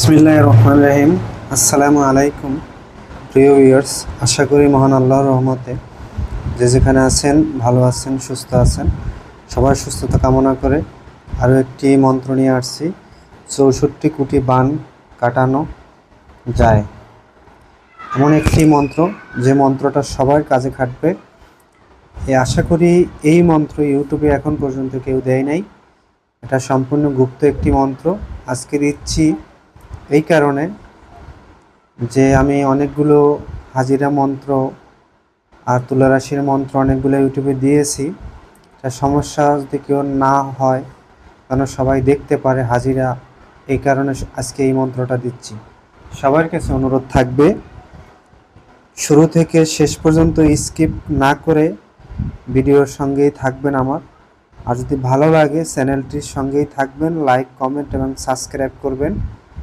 বিসমিল্লাহির রহমানির রহিম। আসসালামু আলাইকুম প্রিয় ভিউয়ার্স, আশা করি মহান আল্লাহর রহমতে যে যেখানে আছেন ভালো আছেন, সুস্থ আছেন। সবার সুস্থতা কামনা করে আরও একটি মন্ত্র নিয়ে আসছি। 64 কোটি বান কাটানো যায়, এমন একটি মন্ত্র যে মন্ত্রটা সবার কাজে খাটবে। আশা করি এই মন্ত্র ইউটিউবে এখন পর্যন্ত কেউ দেয় নাই। এটা সম্পূর্ণ গুপ্ত একটি মন্ত্র। আজকে দিচ্ছি এই কারণে যে আমি অনেকগুলো হাজিরা মন্ত্র আর তুলারাশির মন্ত্র অনেকগুলো ইউটিউবে দিয়েছি। তার সমস্যা যদি কেউ না হয়, যেন সবাই দেখতে পারে হাজিরা, এই কারণে আজকে এই মন্ত্রটা দিচ্ছি। সবার কাছে অনুরোধ থাকবে শুরু থেকে শেষ পর্যন্ত স্কিপ না করে ভিডিওর সঙ্গেই থাকবেন আমার। আর যদি ভালো লাগে চ্যানেলটির সঙ্গেই থাকবেন, লাইক, কমেন্ট এবং সাবস্ক্রাইব করবেন।